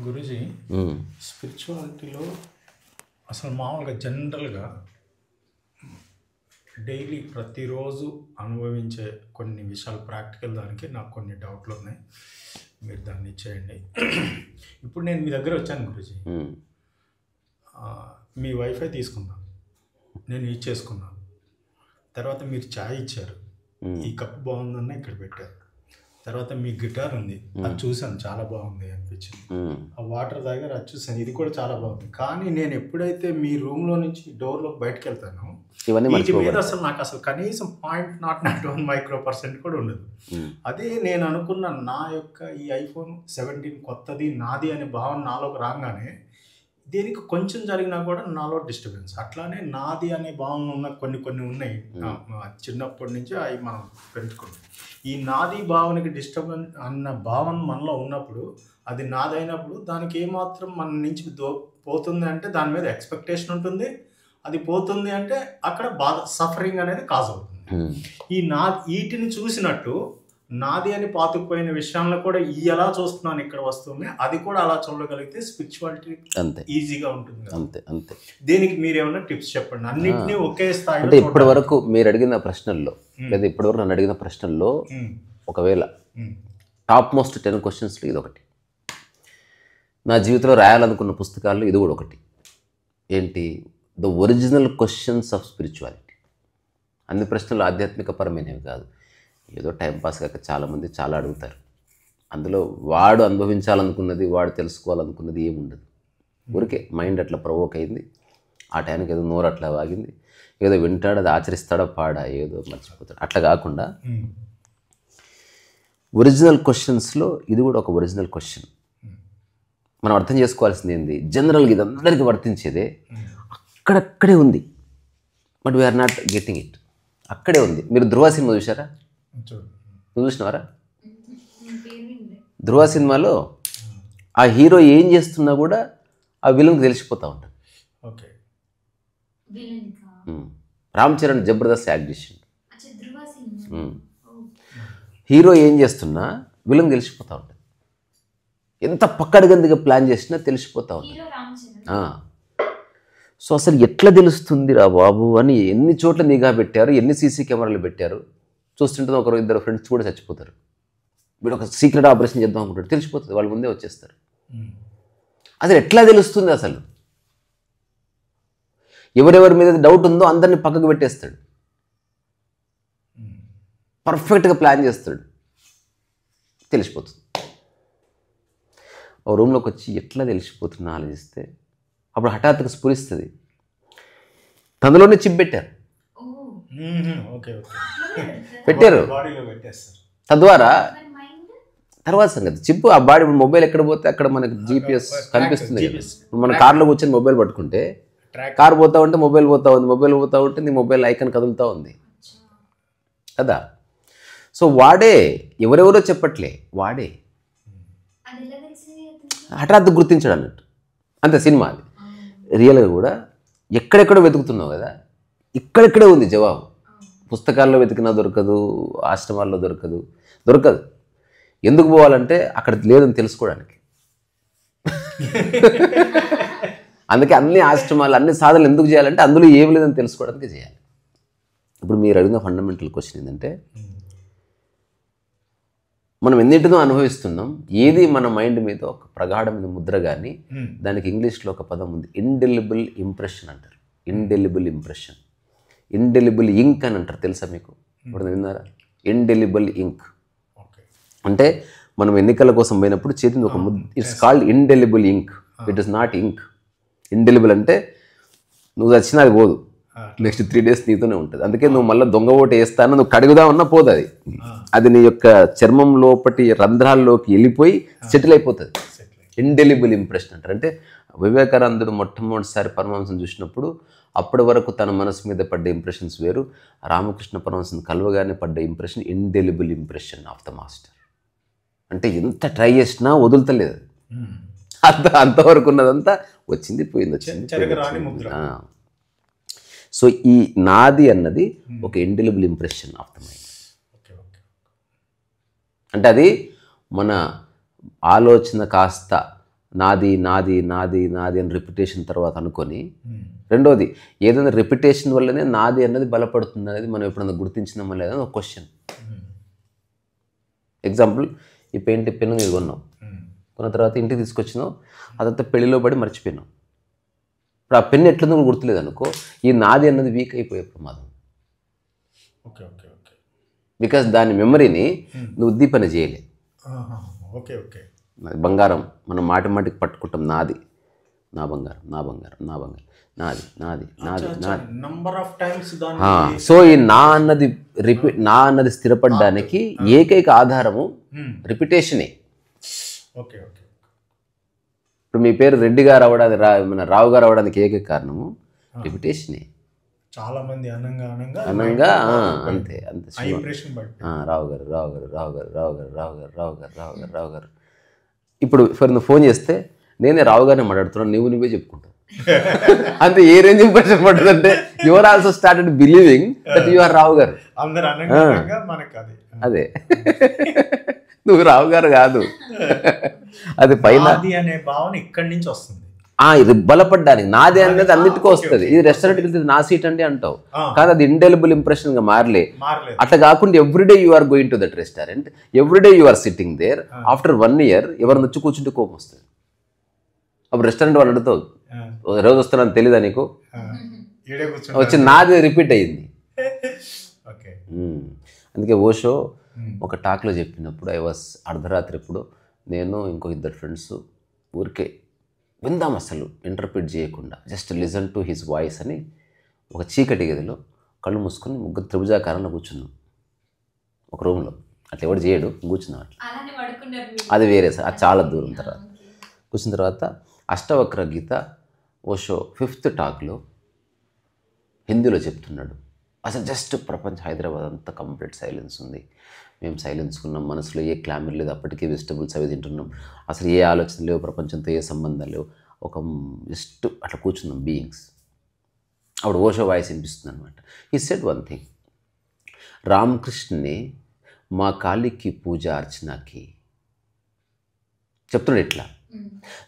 గురూజీ, స్పిరిచువాలిటీలో అసలు మామూలుగా జనరల్గా డైలీ ప్రతిరోజు అనుభవించే కొన్ని విషయాలు ప్రాక్టికల్ దానికి నాకు కొన్ని డౌట్లు ఉన్నాయి, మీరు దాన్ని ఇచ్చేయండి. ఇప్పుడు నేను మీ దగ్గర వచ్చాను గురూజీ, మీ వైఫై తీసుకున్నాను, నేను యూజ్ చేసుకున్నాను. తర్వాత మీరు ఛాయ్ ఇచ్చారు, ఈ కప్ బాగుందన్న ఇక్కడ పెట్టారు. తర్వాత మీ గిటార్ ఉంది, అది చూసాను, చాలా బాగుంది అనిపించింది. ఆ వాటర్ దగ్గర అది చూసాను, ఇది కూడా చాలా బాగుంది. కానీ నేను ఎప్పుడైతే మీ రూమ్లో నుంచి డోర్లోకి బయటకు వెళ్తానో వీటి మీద అసలు నాకు అసలు కనీసం 0.01% కూడా ఉండదు. అదే నేను అనుకున్న నా యొక్క ఈ ఐఫోన్ 17 కొత్తది నాది అనే భావన నాలోకి రాగానే దీనికి కొంచెం జరిగినా కూడా నాలో డిస్టర్బెన్స్. అట్లానే నాది అనే భావన ఉన్న కొన్ని ఉన్నాయి చిన్నప్పటి నుంచి, అవి మనం పెంచుకుంటాం. ఈ నాది భావనకి డిస్టర్బెన్స్ అన్న భావన మనలో ఉన్నప్పుడు, అది నాదైనప్పుడు దానికి ఏమాత్రం మన నుంచి పోతుంది అంటే దాని మీద ఎక్స్పెక్టేషన్ ఉంటుంది. అది పోతుంది అంటే అక్కడ బాధ, సఫరింగ్ అనేది కాజ్ అవుతుంది. ఈ వీటిని చూసినట్టు నాది అని పాతుకుపోయిన విషయంలో కూడా ఎలా చూస్తున్నాను ఇక్కడ వస్తుంది, అది కూడా అలా చూడగలిగితే స్పిరిచువాలిటీ అంతే ఈజీగా ఉంటుంది. అంతే అంతే. దీనికి మీరేమన్నా టిప్స్ చెప్పండి, అన్నింటినీ ఒకే స్థాయిలో. అంటే ఇప్పటి వరకు మీరు అడిగిన ప్రశ్నల్లో, లేదా ఇప్పటివరకు నన్ను అడిగిన ప్రశ్నల్లో ఒకవేళ టాప్ మోస్ట్ 10 క్వశ్చన్స్లో ఇది ఒకటి. నా జీవితంలో రాయాలనుకున్న పుస్తకాల్లో ఇది కూడా ఒకటి. ఏంటి? The original questions of spirituality. అన్ని ప్రశ్నలు ఆధ్యాత్మిక పరమైనవి కాదు, ఏదో టైంపాస్ కాక చాలామంది చాలా అడుగుతారు. అందులో వాడు అనుభవించాలనుకున్నది, వాడు తెలుసుకోవాలనుకున్నది ఏముండదు. ఊరికే మైండ్ అట్లా ప్రవోక్ అయింది, ఆ టైంకి ఏదో నోరు అట్లా వాగింది, ఏదో వింటాడు, అది ఆచరిస్తాడో పాడా ఏదో మర్చిపోతాడు. అట్లా కాకుండా ఒరిజినల్ క్వశ్చన్స్లో ఇది కూడా ఒక ఒరిజినల్ క్వశ్చన్. మనం అర్థం చేసుకోవాల్సింది ఏంది, జనరల్గా ఇది అందరికీ వర్తించేదే, అక్కడక్కడే ఉంది. But we are not getting it. అక్కడే ఉంది. మీరు ధృవ సినిమా చూసారా? నువ్వు చూసినవారా? ధృవ సినిమాలో ఆ హీరో ఏం చేస్తున్నా కూడా ఆ విలన్కి తెలిసిపోతూ ఉంటుంది. రామ్ చరణ్ జబర్దస్త్ యాక్ట్ చేసిండు. హీరో ఏం చేస్తున్నా విలన్ తెలిసిపోతూ ఉంటుంది. ఎంత పక్కడగందిగా ప్లాన్ చేసినా తెలిసిపోతూ ఉంటుంది. సో అసలు ఎట్లా తెలుస్తుంది రా బాబు అని ఎన్ని చోట్ల నిఘా పెట్టారు, ఎన్ని సీసీ కెమెరాలు పెట్టారు. చూస్తుంటే ఒకరు ఇద్దరు ఫ్రెండ్స్ కూడా చచ్చిపోతారు. వీడు ఒక సీక్రెట్ ఆపరేషన్ చేద్దాం అనుకుంటాడు, తెలిసిపోతుంది, వాళ్ళు ముందే వచ్చేస్తారు. అసలు ఎట్లా తెలుస్తుంది? అసలు ఎవరెవరి మీద డౌట్ ఉందో అందరినీ పక్కకు పెట్టేస్తాడు, పర్ఫెక్ట్గా ప్లాన్ చేస్తాడు, తెలిసిపోతుంది. ఓ రూమ్లోకి వచ్చి ఎట్లా తెలిసిపోతుందో ఆలోచిస్తే అప్పుడు హఠాత్తుగా స్ఫురిస్తుంది, తనలోనే చిప్ పెట్టారు. పెట్టారు తద్వారా తర్వాత సంగతి చిప్పు ఆ బాడీ మొబైల్ ఎక్కడ పోతే అక్కడ మనకి GPS కనిపిస్తుంది. మన కార్లో కూర్చొని మొబైల్ పట్టుకుంటే కార్ పోతా ఉంటే మొబైల్ పోతా ఉంది, మొబైల్ పోతా ఉంటే నీ మొబైల్ ఐకాన్ కదులుతూ ఉంది కదా. సో వాడే, ఎవరెవరో చెప్పట్లే, వాడే హఠాత్తు గుర్తించాడు అన్నట్టు. అంతే సినిమా. అది రియల్గా కూడా ఎక్కడెక్కడో వెతుకుతున్నావు కదా, ఇక్కడెక్కడే ఉంది జవాబు. పుస్తకాల్లో వెతికినా దొరకదు, ఆశ్రమాల్లో దొరకదు. ఎందుకు పోవాలంటే అక్కడ లేదని తెలుసుకోవడానికి. అందుకే అన్ని ఆశ్రమాలు, అన్ని సాధనలు ఎందుకు చేయాలంటే అందులో ఏమి లేదని తెలుసుకోవడానికి చేయాలి. ఇప్పుడు మీరు అడిగిన ఫండమెంటల్ క్వశ్చన్ ఏంటంటే, మనం ఎన్నింటినో అనుభవిస్తున్నాం, ఏది మన మైండ్ మీద ఒక ప్రగాఢమైన ముద్ర కానీ, దానికి ఇంగ్లీష్లో ఒక పదం ఉంది, ఇండెలిబుల్ ఇంప్రెషన్ అంటారు. ఇండెలిబుల్ ఇంప్రెషన్, ఇండెలిబుల్ ఇంక్ అని అంటారు. తెలుసా మీకు? ఇప్పుడు విన్నారా? ఇండెలిబుల్ ఇంక్ అంటే మనం ఎన్నికల కోసం పోయినప్పుడు చేతిని ఒక ముద్ర, it's called indelible ink. It is not ink. Indelible అంటే నువ్వు వచ్చినా అది పోదు, నెక్స్ట్ 3 days నీతోనే ఉంటుంది. అందుకే నువ్వు మళ్ళీ దొంగ ఓటు వేస్తాను, నువ్వు కడుగుదామన్నా పోదు, అది నీ యొక్క చర్మం లోపటి రంధ్రాల్లోకి వెళ్ళిపోయి సెటిల్ అయిపోతుంది. ఇండెలిబుల్ ఇంప్రెషన్ అంటారు. అంటే వివేకానందుడు మొట్టమొదటిసారి పరమహంసను చూసినప్పుడు అప్పటి వరకు తన మనసు మీద పడ్డ ఇంప్రెషన్స్ వేరు, రామకృష్ణ పరమహంసను కలవగానే పడ్డ impression indelible impression of the master. అంటే ఎంత ట్రై చేసినా వదులుతలేదు, అంతవరకు ఉన్నదంతా వచ్చింది పోయింది. సో ఈ నాది అన్నది ఒక indelible impression of the mind. అంటే అది మన ఆలోచన కాస్త నాది నాది నాది నాది అని రిపిటేషన్ తర్వాత అనుకొని, రెండోది ఏదైనా రిపిటేషన్ వల్లనే నాది అన్నది బలపడుతుంది అనేది మనం ఎప్పుడైనా గుర్తించినామా లేదా ఒక క్వశ్చన్. ఎగ్జాంపుల్, ఈ పెయింట్ పెన్ను ఇది కొన్నాం, కొన్న తర్వాత ఇంటికి తీసుకొచ్చినావు, అదంతా పెళ్లిలో పడి మర్చిపోయినావు. ఇప్పుడు ఆ పెన్ను ఎట్లుందో కూడా గుర్తులేదు అనుకో, ఈ నాది అన్నది వీక్ అయిపోయే ప్రమాదం. Okay okay okay. బికాస్ దాని మెమరీని నువ్వు ఉద్దీపన చేయలే. Okay okay. బంగారం మనం మాటికి పట్టుకుంటాం, నాది, నా బంగారం, నా బంగారం, నా బంగారం, నాది నాది నాది నాది నంబర్ ఆఫ్ టైమ్స్. సో ఈ నా అన్నది స్థిరపడడానికి ఏకైక ఆధారము రిపిటేషనే. Okay okay. ఇప్పుడు మీ పేరు రెడ్డి గారు అవ్వడానికి మన రావు గారు అవ్వడానికి ఏకైక కారణము రిపిటేషనే. చాలా మంది అనంగా అంతే అంతే. రావు గారు రావు గారు రావు గారు రావు గారు రావు గారు రావు గారు రావు గారు రావు గారు. ఇప్పుడు నువ్వు ఫోన్ చేస్తే నేనే రావు గారిని మాట్లాడుతున్నాను, నువ్వే చెప్పుకుంటావు. అంతే. ఏ రేంజ్ ఇంప్రెషన్ పడుతుందంటే you are also started believing that you are Rao గారు. అదే, నువ్వు రావు గారు కాదు. అది పైన అనే భావన ఇక్కడి నుంచి వస్తుంది. ఇది బలపడ్డానికి నాదే అనేది అన్నిటికీ వస్తుంది. ఇది రెస్టారెంట్కి వెళ్తే నా సీట్ అండి అంటావు, కానీ అది ఇండెలిబుల్ ఇంప్రెషన్ గా మారలే. అట్లా కాకుండా every day you are going to that restaurant, every day you are sitting there. After 1 year ఎవరిని వచ్చి కూర్చుంటే కోపం వస్తుంది. అప్పుడు రెస్టారెంట్ వాళ్ళు అడుగుతావు, రోజు వస్తున్నాను తెలీదా నీకు, వచ్చి నాది రిపీట్ అయ్యింది. అందుకే ఓషో ఒక టాక్లో చెప్పినప్పుడు అర్ధరాత్రి ఎప్పుడు నేను ఇంకో 2 ఫ్రెండ్స్ ఊరికే విందాం, అసలు ఇంటర్ప్రిట్ చేయకుండా just listen to his voice అని ఒక చీకటి గదిలో కళ్ళు మూసుకొని 3 త్రిభుజాకారంలో కూర్చున్నాం ఒక రూమ్లో. అట్లా ఎవడు చేయడు, కూర్చున్నాం అట్లా. అది వేరే సార్, అది చాలా దూరం. తర్వాత కూర్చున్న తర్వాత అష్టవక్ర గీత ఓషో 5th టాక్లో హిందీలో చెప్తున్నాడు. అసలు జస్ట్ ప్రపంచ హైదరాబాద్ అంతా కంప్లీట్ సైలెన్స్ ఉంది. మేము సైలెన్స్ ఉన్నాం, మనసులో ఏ క్లామర్ లేదు, అప్పటికే వెజిటబుల్స్ అవి తింటున్నాం, అసలు ఏ ఆలోచన లేవు, ప్రపంచంతో ఏ సంబంధాలు లేవు, ఒక జస్ట్ అట్లా కూర్చున్నాం బీయింగ్స్. అప్పుడు ఓషో వాయిస్ వినిపిస్తుంది అనమాట. ఈ సెడ్ వన్ థింగ్, రామకృష్ణనే మా కాళీకి పూజ అర్చనకి చెప్తున్నాడు ఇట్లా,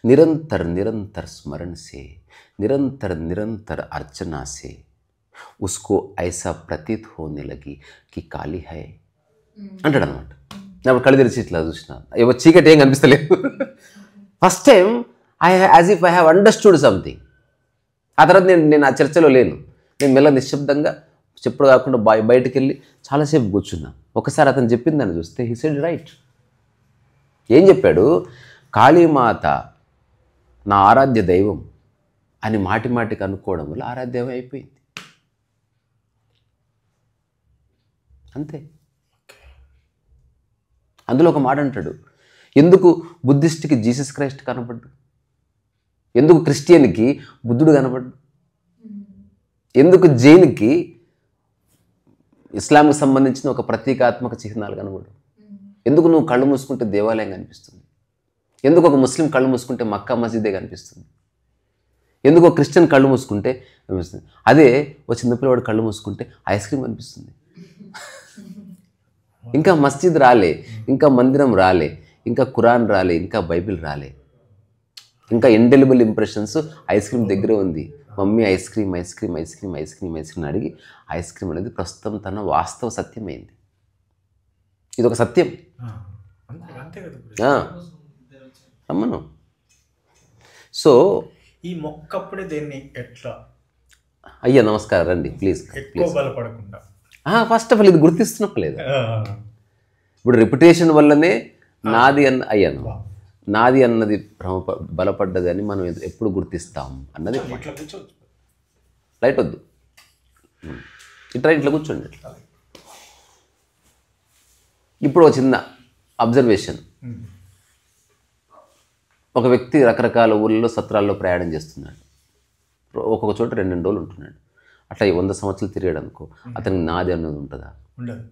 నిరంతర నిరంతర స్మరణ సే, నిరంతర నిరంతర अर्चना से उसको ऐसा प्रतीत होने लगी कि काली है అంటాడు అనమాట. నేను కళ్ళు తెరిచి ఇట్లా చూసిన, ఏవో చీకటి ఏం కనిపిస్తలేదు. First time as if I have understood something. ఆ తర్వాత నేను ఆ చర్చలో లేను. నేను మెల్ల నిశ్శబ్దంగా చెప్పుడు కాకుండా బయటకు వెళ్ళి చాలాసేపు కూర్చున్నా. ఒకసారి అతను చెప్పిందని చూస్తే హీ సెడ్ రైట్. ఏం చెప్పాడు, కాళీమాత నా ఆరాధ్య దైవం అని మాటికి అనుకోవడం వల్ల ఆరాధ్యం అయిపోయింది. అంతే. అందులో ఒక మాట అంటాడు, ఎందుకు బుద్ధిస్ట్కి జీసస్ క్రైస్ట్ కనపడ్డు, ఎందుకు క్రిస్టియన్కి బుద్ధుడు కనపడ్డు, ఎందుకు జైన్కి ఇస్లాంకి సంబంధించిన ఒక ప్రతీకాత్మక చిహ్నాలు కనబడు, ఎందుకు నువ్వు కళ్ళు మూసుకుంటే దేవాలయం కనిపిస్తుంది, ఎందుకు ఒక ముస్లిం కళ్ళు మూసుకుంటే మక్కా మసీదే కనిపిస్తుంది, ఎందుకు ఒక క్రిస్టియన్ కళ్ళు మూసుకుంటే కనిపిస్తుంది, అదే ఒక చిన్నపిల్లవాడు కళ్ళు మూసుకుంటే ఐస్ క్రీమ్ కనిపిస్తుంది. ఇంకా మస్జిద్ రాలే, ఇంకా మందిరం రాలే, ఇంకా ఖురాన్ రాలే, ఇంకా బైబిల్ రాలే, ఇంకా ఇండెలిబుల్ ఇంప్రెషన్స్ ఐస్ క్రీమ్ దగ్గరే ఉంది. Mummy ice cream ice cream ice cream ice cream ice cream అడిగి ఐస్ క్రీమ్ అనేది ప్రస్తుతం తన వాస్తవ సత్యమైంది. ఇది ఒక సత్యం. అమ్మను. సో ఈ మొక్కప్పుడే దేన్ని ఎట్లా అయ్యా నమస్కారం రండి ప్లీజ్ బలపడకుండా ఫస్ట్ ఆఫ్ ఆల్ ఇది గుర్తిస్తున్నప్పుడు ఇప్పుడు రిపిటేషన్ వల్లనే నాది అయ్యాను, నాది అన్నది బలపడ్డదని మనం ఎప్పుడు గుర్తిస్తాం అన్నది. లైట్ వద్దు, ఇట్లా కూర్చోండి. ఇప్పుడు ఒక చిన్న అబ్జర్వేషన్. ఒక వ్యక్తి రకరకాల ఊళ్ళలో సత్రాల్లో ప్రయాణం చేస్తున్నాడు. ఒక్కొక్క చోట 2 రోజులు ఉంటున్నాడు. అట్లా 100 సంవత్సరాలు తిరిగాడు అనుకో, అతనికి నాది అన్నది ఉంటుందా? ఉండదు.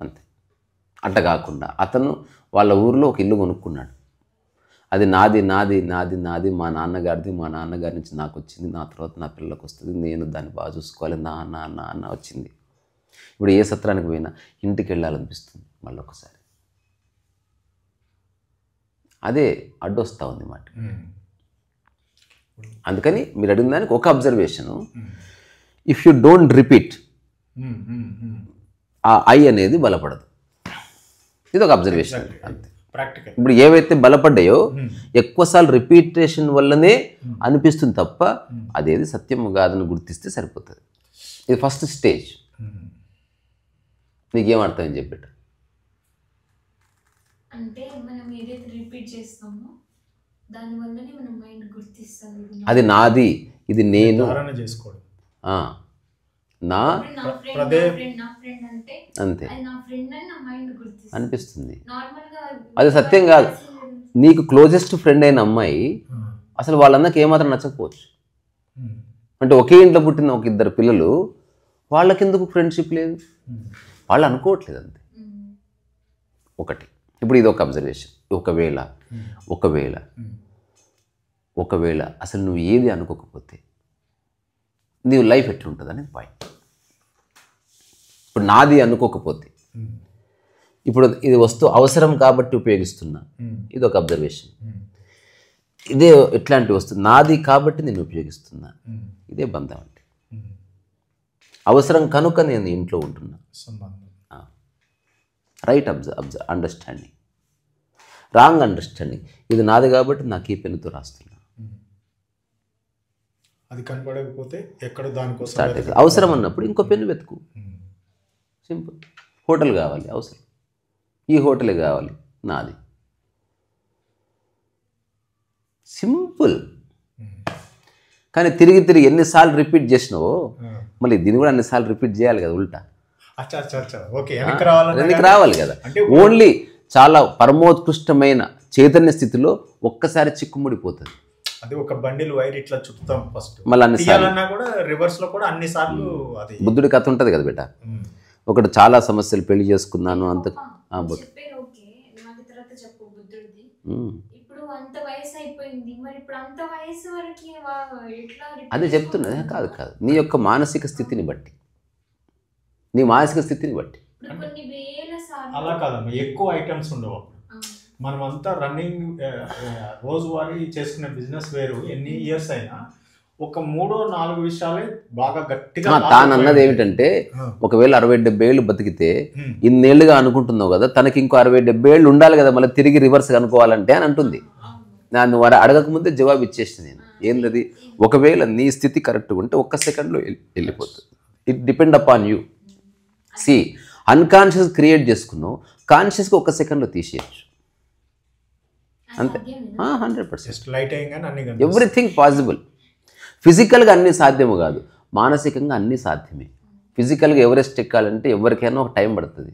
అంతే. అట్లా కాకుండా అతను వాళ్ళ ఊరిలో ఒక ఇల్లు కొనుక్కున్నాడు. అది నాది నాది నాది నాది, మా నాన్నగారిది, మా నాన్నగారి నుంచి నాకు వచ్చింది, నా తర్వాత నా పిల్లలకు వస్తుంది, నేను దాన్ని బాగా చూసుకోవాలి, నా అన్న వచ్చింది. ఇప్పుడు ఏ సత్రానికి పోయినా ఇంటికి వెళ్ళాలనిపిస్తుంది మళ్ళీ ఒకసారి. అదే అడ్డొస్తూ ఉంది మాట. అందుకని మీరు అడిగిన దానికి ఒక observation, if you don't repeat ఆ ఐ అనేది బలపడదు. ఇది ఒక అబ్జర్వేషన్ అంతే. ఇప్పుడు ఏవైతే బలపడ్డాయో ఎక్కువసార్లు రిపీటేషన్ వల్లనే అనిపిస్తుంది తప్ప అదేది సత్యము కాదని గుర్తిస్తే సరిపోతుంది. ఇది ఫస్ట్ స్టేజ్. నీకేం అర్థం చెప్పేట అంటే మనం ఏదైతే రిపీట్ చేస్తామో దాని వల్లనే మన మైండ్ గుర్తిస్తుంది అది నాది, ఇది నేను చేసుకోవడం. నా ఫ్రెండ్ అంటే అంతే అది నా ఫ్రెండ్ అని నా మైండ్ గుర్తిస్తుంది అనిపిస్తుంది. నార్మల్గా అది సత్యం కాదు. నీకు క్లోజెస్ట్ ఫ్రెండ్ అయిన అమ్మాయి అసలు వాళ్ళందరికి ఏమాత్రం నచ్చకపోవచ్చు. అంటే ఒకే ఇంట్లో పుట్టిన ఒక ఇద్దరు పిల్లలు వాళ్ళకెందుకు ఫ్రెండ్షిప్ లేదు, వాళ్ళు అనుకోవట్లేదు అంతే. ఒకటి. ఇప్పుడు ఇది ఒక అబ్జర్వేషన్. ఒకవేళ అసలు నువ్వు ఏది అనుకోకపోతే నీ లైఫ్ ఎట్లుంటుంది అనేది పాయింట్. ఇప్పుడు నాది అనుకోకపోతే, ఇప్పుడు ఇది వస్తువు అవసరం కాబట్టి ఉపయోగిస్తున్నా, ఇది ఒక అబ్జర్వేషన్. ఇదే ఎట్లాంటి వస్తువు నాది కాబట్టి నేను ఉపయోగిస్తున్నా, ఇదే బంధం అంటే. అవసరం కనుక నేను ఇంట్లో ఉంటున్నా, రైట్ అండర్స్టాండింగ్. రాంగ్ అండర్స్టాండింగ్, ఇది నాది కాబట్టి నాకు ఈ పెన్నుతో రాస్తున్నా, అది కనపడకపోతే ఎక్కడ దానికోసం స్టార్ట్ అవుతుంది. అవసరం అన్నప్పుడు ఇంకో పెన్ను వెతుకు, సింపుల్. హోటల్ కావాలి, అవసరం, ఈ హోటలే కావాలి, నాది, సింపుల్. కానీ తిరిగి ఎన్నిసార్లు రిపీట్ చేసినావో మళ్ళీ దీన్ని కూడా అన్నిసార్లు రిపీట్ చేయాలి కదా, ఉల్టా వెనక్కి రావాలి కదా. ఓన్లీ చాలా పరమోత్కృష్టమైన చైతన్య స్థితిలో ఒక్కసారి చిక్కుముడిపోతుంది. అది ఒక బండిల్ వైర్ ఇట్లా చుట్టుతాం ఫస్ట్, మళ్ళీ అన్నిసార్లు కూడా రివర్స్ లో కూడా అన్నిసార్లు. అది బుద్ధుడి కథ ఉంటుంది కదా బేట. ఒకటి చాలా సమస్యలు, పెళ్లి చేసుకున్నాను అంత. అదే చెప్తున్నా, కాదు నీ యొక్క మానసిక స్థితిని బట్టి, నీ మానసిక స్థితిని బట్టి. అలా కాదమ్మా, ఎక్కువ ఐటమ్స్ ఉండవు. మనమంతా రన్నింగ్ రోజువారీ చేసుకునే బిజినెస్ వేరు, ఎన్ని ఇయర్స్ అయినా ఒక 3-4 విషయాలే బాగా గట్టిగా. తాను అన్నది ఏమిటంటే, ఒకవేళ 60-70 ఏళ్ళు బతికితే ఇన్నేళ్లుగా అనుకుంటున్నావు కదా, తనకి ఇంకో 60-70 ఏళ్ళు ఉండాలి కదా మళ్ళీ తిరిగి రివర్స్ అనుకోవాలంటే అని అంటుంది. నన్ను వారు అడగకముందే జవాబు ఇచ్చేసింది నేను. ఏంటది? ఒకవేళ నీ స్థితి కరెక్ట్గా ఉంటే ఒక్క సెకండ్లో వెళ్ళిపోతుంది. It depend upon you. See, unconscious create చేసుకున్నావు, కాన్షియస్గా ఒక్క సెకండ్లో తీసేయచ్చు అంతే. 100% ఎవ్రీథింగ్ పాసిబుల్. ఫిజికల్గా అన్నీ సాధ్యము కాదు, మానసికంగా అన్నీ సాధ్యమే. ఫిజికల్గా ఎవరెస్ట్ ఎక్కాలంటే ఎవరికైనా ఒక టైం పడుతుంది,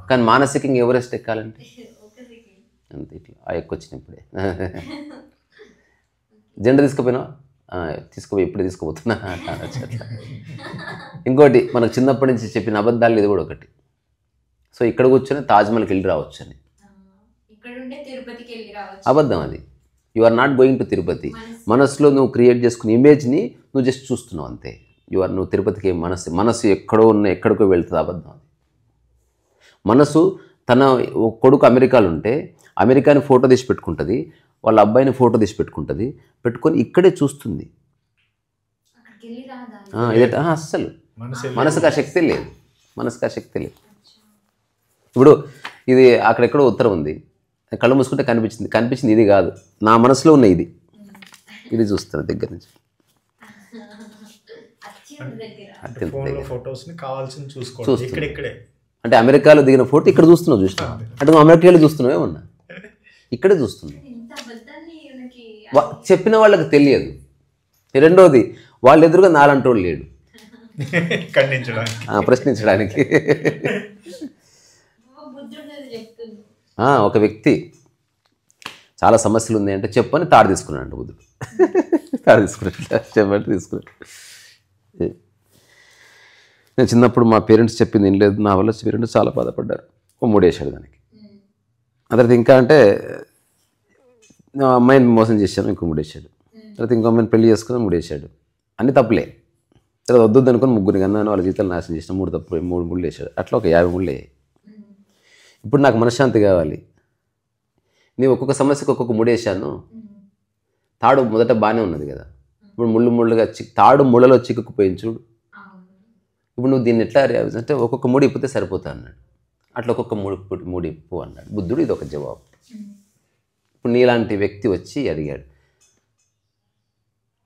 కానీ మానసికంగా ఎవరెస్ట్ ఎక్కాలంటే అంతే. ఇట్లా ఆ ఎక్కొచ్చినప్పుడే జెండా తీసుకుపోయినా తీసుకుపోయి ఇప్పుడే తీసుకుపోతున్నా. ఇంకోటి మనకు చిన్నప్పటి నుంచి చెప్పిన అబద్ధాలు ఇది కూడా ఒకటి. సో ఇక్కడ కూర్చొని తాజ్మహల్కి వెళ్ళి రావచ్చు అని అబద్ధం. అది you are not going to Tirupati. మనసులో నువ్వు క్రియేట్ చేసుకున్న ఇమేజ్ని నువ్వు జస్ట్ చూస్తున్నావు అంతే. నువ్వు తిరుపతికి మనసు ఎక్కడో ఎక్కడికో వెళ్తుంది, అబద్ధం. అది మనసు తన కొడుకు అమెరికాలో ఉంటే అమెరికాని ఫోటో తీసి పెట్టుకుంటుంది, వాళ్ళ అబ్బాయిని ఫోటో తీసి పెట్టుకొని ఇక్కడే చూస్తుంది. అస్సలు మనసుకు ఆ శక్తి లేదు, ఇప్పుడు ఇది అక్కడెక్కడో ఉత్తరం ఉంది, కళ్ళు మూసుకుంటే కనిపించింది ఇది కాదు, నా మనసులో ఉన్న ఇది చూస్తాను దగ్గర నుంచి. అంటే అమెరికాలో దిగిన ఫోటో ఇక్కడ చూస్తున్నావు, అంటే నువ్వు అమెరికాలో చూస్తున్నావు, ఏమన్నా ఇక్కడే చూస్తున్నావు. చెప్పిన వాళ్ళకి తెలియదు. రెండోది, వాళ్ళ ఎదురుగా నాలంటోడు లేడు ప్రశ్నించడానికి. ఒక వ్యక్తి చాలా సమస్యలు ఉన్నాయి అంటే చెప్పని తాడు తీసుకున్నాడు బుద్ధుడు. చెప్పండి తీసుకున్నాడు. నేను చిన్నప్పుడు మా పేరెంట్స్ చెప్పింది ఏం లేదు, నా వల్ల పేరెంట్స్ చాలా బాధపడ్డారు. మూడేశాడు దానికి. ఆ తర్వాత ఇంకా అంటే అమ్మాయిని మోసం చేశాను, ఇంకో మూడేశాడు. తర్వాత ఇంకో అమ్మాయిని పెళ్లి చేసుకుని మూడేశాడు. అన్ని తప్పులే. తర్వాత వద్దు అనుకుని ముగ్గురిని కన్నాను, వాళ్ళ జీవితాలు నాశనం చేసిన 3 ముళ్ళు వేసాడు. అట్లా ఒక 50 ముళ్ళు అయ్యాయి. ఇప్పుడు నాకు మనశ్శాంతి కావాలి, నీవు ఒక్కొక్క సమస్యకు ఒక్కొక్క ముడేశాను. తాడు మొదట బాగానే ఉన్నది కదా, ఇప్పుడు ముళ్ళుగా తాడు ముళ్ళలో చిక్కుకుపోయింది చూడు. ఇప్పుడు నువ్వు దీన్ని ఎట్లా అంటే ఒక్కొక్క ముడి ఇప్పితే సరిపోతా అన్నాడు. అట్లా ఒక్కొక్క ముడి ఇప్పు అన్నాడు బుద్ధుడు. ఇది ఒక జవాబు. ఇప్పుడు నీలాంటి వ్యక్తి వచ్చి అడిగాడు,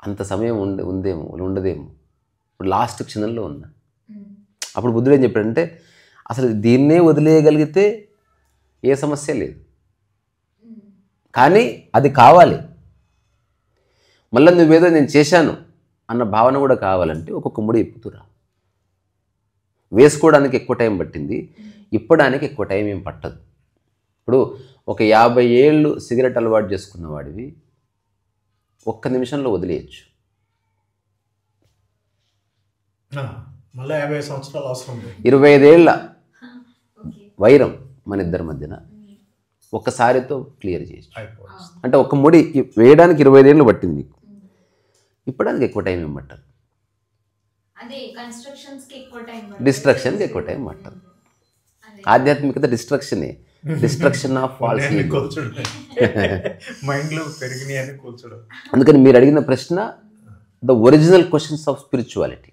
అంత సమయం ఉండదేమో, ఇప్పుడు లాస్ట్ క్షణంలో ఉన్నా. అప్పుడు బుద్ధుడు ఏం చెప్పాడంటే, అసలు దీన్నే వదిలేయగలిగితే ఏ సమస్య లేదు, కానీ అది కావాలి. మళ్ళీ నువ్వేదో నేను చేశాను అన్న భావన కూడా కావాలంటే ఒక్కొక్క ముడి ఇప్పుతురా. వేసుకోవడానికి ఎక్కువ టైం పట్టింది, ఇప్పడానికి ఎక్కువ టైం ఏం పట్టదు. ఇప్పుడు ఒక 50 ఏళ్ళు సిగరెట్ అలవాటు చేసుకున్న వాడివి ఒక్క నిమిషంలో వదిలేయచ్చు. మళ్ళీ 50 సంవత్సరాలు అవసరం లేదు. 25 ఏళ్ళ వైరం మన ఇద్దరి మధ్యన ఒక్కసారితో క్లియర్ చేయొచ్చు. అంటే ఒక ముడి వేయడానికి 25 ఏళ్ళు పట్టింది నీకు, ఇప్పడానికి ఎక్కువ టైం ఏం పట్టదు, డిస్ట్రక్షన్కి ఎక్కువ టైం పట్టదు. ఆధ్యాత్మికత డిస్ట్రక్షనే, డిస్ట్రక్షన్ ఆఫ్ ఫాల్స్. అందుకని మీరు అడిగిన ప్రశ్న the original questions of spirituality.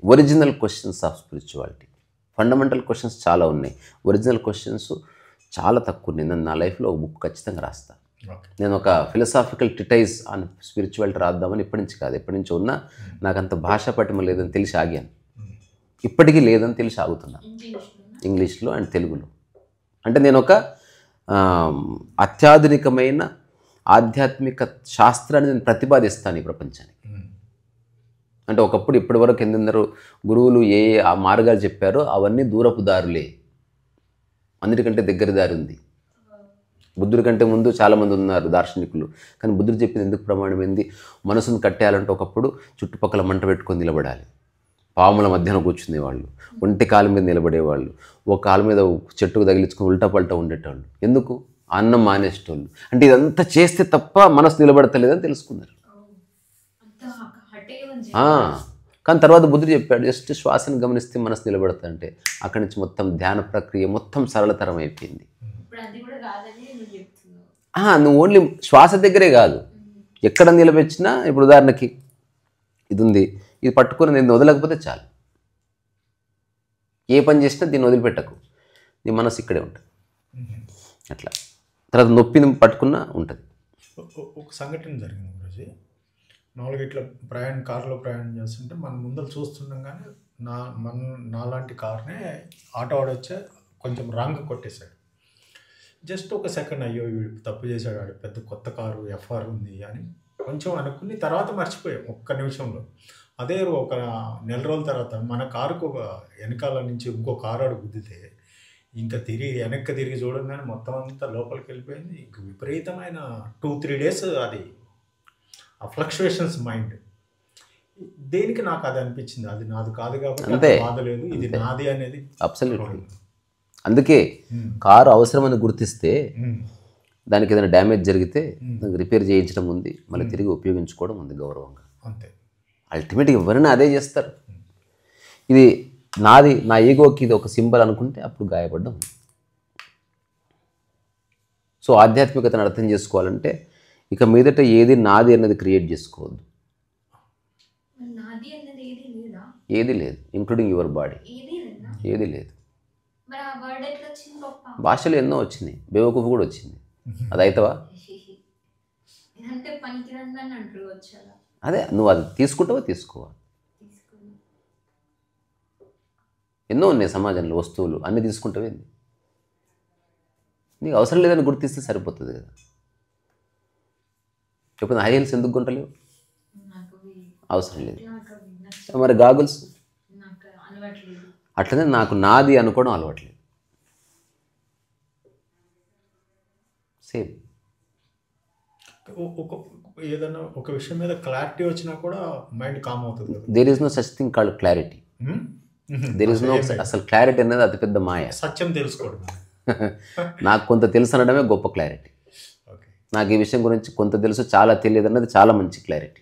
Fundamental questions చాలా ఉన్నాయి, ఒరిజినల్ క్వశ్చన్స్ చాలా తక్కువ ఉన్నాయి. నేను నా లైఫ్లో ఒక బుక్ ఖచ్చితంగా రాస్తాను. నేను ఒక ఫిలసాఫికల్ ట్రిటైజ్ ఆన్ స్పిరిచువాలిటీ రాద్దామని ఎప్పటి నుంచి కాదు, ఎప్పటి నుంచి ఉన్నా నాకు అంత భాషా పటిమ లేదని తెలిసి ఆగాను. ఇప్పటికీ లేదని తెలిసి ఆగుతున్నాను, ఇంగ్లీష్లో అండ్ తెలుగులో. అంటే నేను ఒక అత్యాధునికమైన ఆధ్యాత్మిక శాస్త్రాన్ని నేను ప్రతిపాదిస్తాను ఈ ప్రపంచానికి. అంటే ఒకప్పుడు ఇప్పటి వరకు ఎందరో గురువులు ఏ ఆ మార్గాలు చెప్పారో అవన్నీ దూరపు దారులే, అందరికంటే దగ్గర దారి ఉంది. బుద్ధుడి కంటే ముందు చాలామంది ఉన్నారు దార్శనికులు, కానీ బుద్ధుడు చెప్పింది ఎందుకు ప్రమాణమైంది? మనసును కట్టేయాలంటే ఒకప్పుడు చుట్టుపక్కల మంట పెట్టుకొని నిలబడాలి, పాముల మధ్యన కూర్చునేవాళ్ళు, ఒంటి కాలు మీద నిలబడేవాళ్ళు, ఒక కాలు మీద చెట్టుకు తగిలించుకొని ఉల్టా పల్టా ఉండేటోళ్ళు. ఎందుకు? అన్నం మానేసేటోళ్ళు. అంటే ఇదంతా చేస్తే తప్ప మనసు నిలబడతలేదని తెలుసుకున్నారు. కానీ తర్వాత బుద్ధుడు చెప్పాడు, జస్ట్ శ్వాసను గమనిస్తే మనసు నిలబడతాయంటే అక్కడి నుంచి మొత్తం ధ్యాన ప్రక్రియ మొత్తం సరళతరం అయిపోయింది. నువ్వు ఓన్లీ శ్వాస దగ్గరే కాదు, ఎక్కడ నిలబెచ్చినా, ఇప్పుడు ఉదాహరణకి ఇది ఉంది, ఇది పట్టుకొని నేను వదలకపోతే చాలు, ఏ పని చేసినా దీన్ని వదిలిపెట్టకు, నీ మనసు ఇక్కడే ఉంటుంది. అట్లా తర్వాత నొప్పిని పట్టుకున్నా ఉంటుంది. ఒక సంఘటన జరిగింది గురుజీ. మామూలుగా ఇట్లా కారులో ప్రయాణం చేస్తుంటే మన ముందర చూస్తుండగానే నాలాంటి కార్నే ఆటో వాడొచ్చే కొంచెం రాంగ్ కొట్టేశాడు. జస్ట్ ఒక సెకండ్, అయ్యో వీడు తప్పు చేశాడు, వాడు పెద్ద కొత్త కారు ఎఫ్ఆర్ ఉంది అని కొంచెం అనుకుని తర్వాత మర్చిపోయాం ఒక్క నిమిషంలో. అదే ఒక నెల రోజుల తర్వాత మన కారుకు ఒక వెనకాల నుంచి ఇంకో కారు ఆడు గుద్దితే ఇంకా వెనక్కి తిరిగి చూడంగానే మొత్తం అంతా లోపలికి వెళ్ళిపోయింది. ఇంక విపరీతమైన 2-3 డేస్ అది ఆ ఫ్లక్చువేషన్స్ మైండ్. దేనికి నాకు అది అనిపించింది, అది నాది కాదు కాబట్టి బాధ లేదు, ఇది నాది అనేది. అబ్సల్యూట్లీ. అందుకే కారు అవసరమని గుర్తిస్తే దానికి ఏదైనా డ్యామేజ్ జరిగితే దానికి రిపేర్ చేయించడం ఉంది, మళ్ళీ తిరిగి ఉపయోగించుకోవడం ఉంది గౌరవంగా. అంతే. అల్టిమేట్గా ఎవరైనా అదే చేస్తారు. ఇది నాది, నా ఈగోకి ఇది ఒక సింబల్ అనుకుంటే అప్పుడు గాయపడ్డం. సో ఆధ్యాత్మికతను అర్థం చేసుకోవాలంటే ఇక మీదట ఏది నాది అన్నది క్రియేట్ చేసుకోవద్దు. ఏది లేదు, ఇంక్లూడింగ్ యువర్ బాడీ. ఏది లేదు. భాషలు ఎన్నో వచ్చినాయి, బేవకూఫ్ కూడా వచ్చింది, అది అవుతావా? అదే నువ్వు అది తీసుకుంటావా తీసుకోవా? ఎన్నో ఉన్నాయి సమాజంలో వస్తువులు, అన్నీ తీసుకుంటావేంది? నీకు అవసరం లేదని గుర్తిస్తే సరిపోతుంది కదా. ఎప్పుడు హై హీల్స్ ఎందుకు కొంటలేవు? అవసరం లేదు. మరి గాగుల్స్ అట్లనే నాకు నాది అనుకోవడం అలవాట్లేదు. సేమ్. ఏదైనా ఒక విషయం మీద క్లారిటీ వచ్చినా కూడా మైండ్ కామ్ అవుతుంది. There is no such thing called clarity. There is no, అసలు క్లారిటీ అనేది అతిపెద్ద మాయ. సత్యం తెలుసుకోవడం. నాకు కొంత తెలుసు అనడమే గొప్ప క్లారిటీ. నాకు ఈ విషయం గురించి కొంత తెలుసు, చాలా తెలియదు అన్నది చాలా మంచి క్లారిటీ.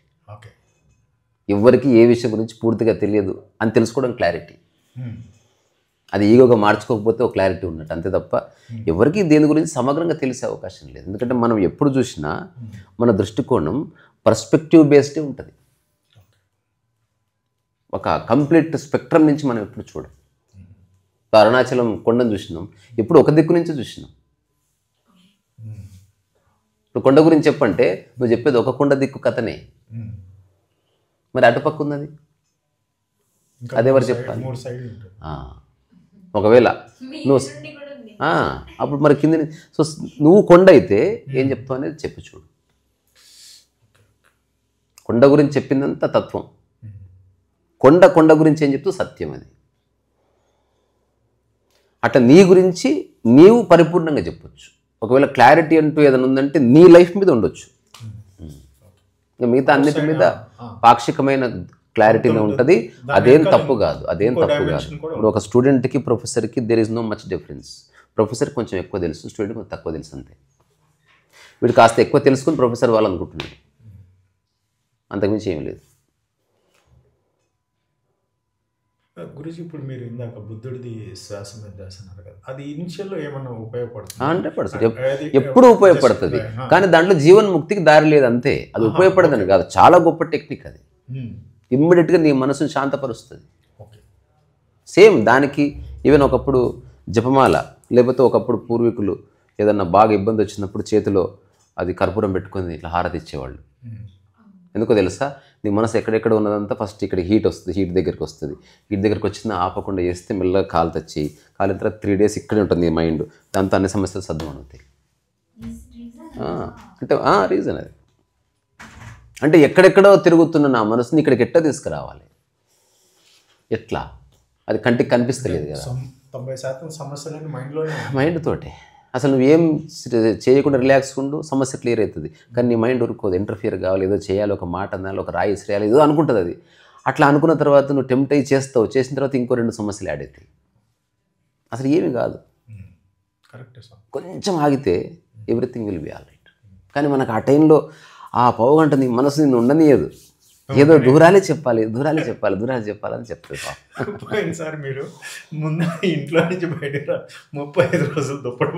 ఎవరికి ఏ విషయం గురించి పూర్తిగా తెలియదు అని తెలుసుకోవడం క్లారిటీ. అది ఈగోగా మార్చుకోకపోతే ఒక క్లారిటీ ఉన్నట్టు, అంతే తప్ప ఎవరికి దేని గురించి సమగ్రంగా తెలిసే అవకాశం లేదు. ఎందుకంటే మనం ఎప్పుడు చూసినా మన దృష్టికోణం పర్స్పెక్టివ్ బేస్డే ఉంటుంది. ఒక కంప్లీట్ స్పెక్ట్రమ్ నుంచి మనం ఎప్పుడు చూడం. అరుణాచలం కొండను చూసినాం, ఎప్పుడు ఒక దిక్కు నుంచి చూసినాం. ఇప్పుడు కొండ గురించి చెప్పంటే నువ్వు చెప్పేది ఒక కొండ దిక్కు కథనే, మరి అటుపక్క ఉన్నది అదెవరు చెప్పాలి? ఒకవేళ నువ్వు అప్పుడు మరి కింద, సో నువ్వు కొండ అయితే ఏం చెప్తావు అనేది చెప్పి చూడు. కొండ గురించి చెప్పిందంతా తత్వం, కొండ గురించి ఏం చెప్తూ సత్యం. అది అట్లా నీ గురించి నీవు పరిపూర్ణంగా చెప్పొచ్చు. ఒకవేళ క్లారిటీ అంటూ ఏదైనా ఉందంటే నీ లైఫ్ మీద ఉండొచ్చు, మిగతా అన్నిటి మీద పాక్షికమైన క్లారిటీనే ఉంటుంది. అదేం తప్పు కాదు, అదేం తప్పు కాదు. ఇప్పుడు ఒక స్టూడెంట్కి ప్రొఫెసర్కి there is no much difference. Professor కొంచెం ఎక్కువ తెలుసు, స్టూడెంట్ కొంచెం తక్కువ తెలుసు, అంతే. వీడు కాస్త ఎక్కువ తెలుసుకుని ప్రొఫెసర్ వాళ్ళనుకుంటున్నాడు, అంతకుమించి ఏమీ లేదు. గురించి ఇప్పుడు మీరు ఇందాక బుద్ధుడిది శ్వాస మీద అన్నారు కదా, అది ఇనిషియల్లో ఏమన్నా ఉపయోగపడుతుంది? 100% ఎప్పుడు ఉపయోగపడుతుంది, కానీ దాంట్లో జీవన్ముక్తికి దారి లేదు, అంతే. అది ఉపయోగపడదని కాదు, చాలా గొప్ప టెక్నిక్ అది. ఇమ్మీడియట్గా నీ మనసును శాంతపరుస్తుంది. సేమ్ దానికి ఈవెన్ ఒకప్పుడు జపమాల, లేకపోతే ఒకప్పుడు పూర్వీకులు ఏదన్నా బాగా ఇబ్బంది వచ్చినప్పుడు చేతిలో అది కర్పూరం పెట్టుకొని ఇట్లా హారతి ఇచ్చేవాళ్ళు. ఎందుకో తెలుసా? నీ మనసు ఎక్కడెక్కడ ఉన్నదంతా ఫస్ట్ ఇక్కడ హీట్ వస్తుంది, హీట్ దగ్గరికి వస్తుంది. హీట్ దగ్గరికి వచ్చిన ఆపకుండా చేస్తే మెల్లగా కాలు తెచ్చి, కాలిన తర్వాత 3 days ఇక్కడే ఉంటుంది నీ మైండ్. దాంతో అన్ని సమస్యలు సర్దుమవుతాయి. అంటే రీజన్ అది. అంటే ఎక్కడెక్కడో తిరుగుతున్న నా మనసుని ఇక్కడికి ఎట్లా తీసుకురావాలి, ఎట్లా? అది కంటికి కనిపిస్తలేదు కదా. 90% సమస్యలన్నీ మైండ్ తోటే. అసలు నువ్వేం చేయకుండా రిలాక్స్ ఉండు, సమస్య క్లియర్ అవుతుంది. కానీ నీ మైండ్ ఉరుకోదు, ఇంటర్ఫియర్ కావాలి, ఏదో చేయాలి, ఒక మాట అనాలి, ఒక రాయి ఇసిరేయాలి, ఏదో అనుకుంటుంది అది. అట్లా అనుకున్న తర్వాత నువ్వు టెంప్ట్ అయ్యి చేస్తావు, చేసిన తర్వాత ఇంకో 2 సమస్యలు యాడ్ అవుతాయి. అసలు ఏమి కాదు, కొంచెం ఆగితే everything will be all right. కానీ మనకు ఆ టైంలో ఆ పావుగంట నీ మనసు నిన్ను ఉండనియదు, ఏదో దూరాలే చెప్పాలి అని చెప్తుంది. పోయినసారి మీరు ముందు ఇంట్లో నుంచి బయట 35 రోజులు దుప్పటి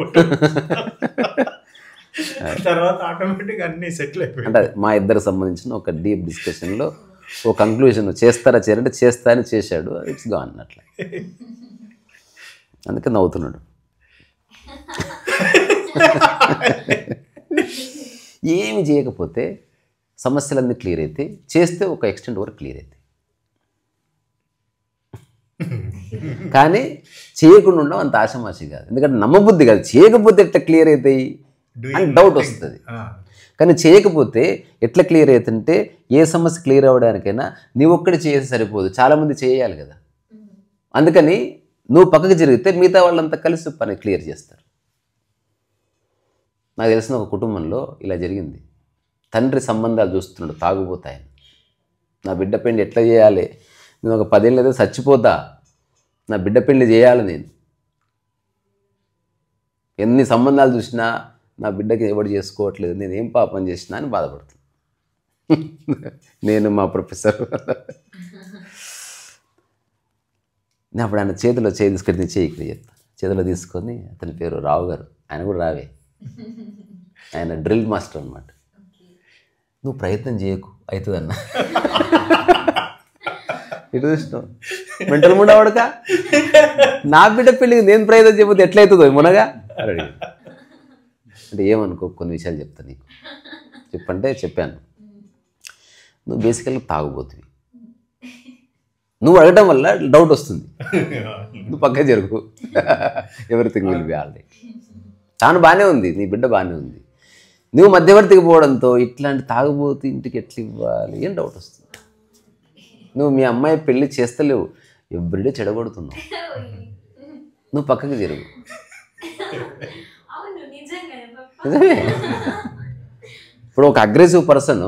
తర్వాత ఆటోమేటిక్గా అన్ని సెటిల్ అయిపోయాయి. అంటే మా ఇద్దరు సంబంధించిన ఒక డీప్ డిస్కషన్లో ఒక కంక్లూజన్, చేస్తారా చేరంటే చేస్తా అని చేశాడు, ఇట్స్ గాన్ అట్లా. అందుకే నవ్వుతున్నాడు. ఏమి చేయకపోతే సమస్యలన్నీ క్లియర్ అయితే, చేస్తే ఒక ఎక్స్టెంట్ వరకు క్లియర్ అవుతాయి. కానీ చేయకుండా ఉండడం అంత ఆశమాషి కాదు, ఎందుకంటే నమ్మబుద్ధి కాదు. చేయకపోతే ఎట్లా క్లియర్ అవుతాయి అని డౌట్ వస్తుంది. కానీ చేయకపోతే ఎట్లా క్లియర్ అవుతుంటే, ఏ సమస్య క్లియర్ అవ్వడానికైనా నీ ఒక్కడి చేసి సరిపోదు, చాలామంది చేయాలి కదా. అందుకని నువ్వు పక్కకి జరిగితే మిగతా వాళ్ళంతా కలిసి పని క్లియర్ చేస్తారు. నాకు తెలిసిన ఒక కుటుంబంలో ఇలా జరిగింది. తండ్రి సంబంధాలు చూస్తున్నాడు, తాగుపోతాయని. నా బిడ్డ పెళ్లి ఎట్లా చేయాలి, నేను ఒక 10 ఏళ్ళు అయితే చచ్చిపోతా, నా బిడ్డ పెళ్లి చేయాలి, నేను ఎన్ని సంబంధాలు చూసినా నా బిడ్డకి ఎవడు చేసుకోవట్లేదు, నేను ఏం పాపం చేసినా అని బాధపడుతున్నాను. నేను మా ప్రొఫెసర్ నేను అప్పుడు ఆయన చేతిలో తీసుకెళ్ళి ఇక్కడ చెప్తా. చేతిలో తీసుకొని, అతని పేరు రావు గారు, ఆయన కూడా రావే, ఆయన డ్రిల్ మాస్టర్ అన్నమాట. నువ్వు ప్రయత్నం చేయకు, అవుతుందన్న. ఇటు చూసినావు మెంటల్ ముండవాడుక, నా బిడ్డ పెళ్ళికి నేను ప్రయత్నం చేయకపోతే ఎట్లయితుందో మునగా అడిగి. అంటే ఏమనుకో, కొన్ని విషయాలు చెప్తాను నీకు. చెప్పంటే చెప్పాను, నువ్వు బేసికల్గా తాగుబోతువి. నువ్వు అడగటం వల్ల డౌట్ వస్తుంది, నువ్వు పక్క జరుగు, everything will be all right. తాను బాగానే ఉంది, నీ బిడ్డ బాగానే ఉంది, నువ్వు మధ్యవర్తికి పోవడంతో ఇట్లాంటి తాగుబోతు ఇంటికి ఎట్లా ఇవ్వాలి ఏం డౌట్ వస్తుంది. నువ్వు మీ అమ్మాయి పెళ్ళి చేస్తలేవు, ఎవ్రీడే చెడగొడుతున్నావు, నువ్వు పక్కకి జరుగు. నిజమే. ఇప్పుడు ఒక అగ్రెసివ్ పర్సన్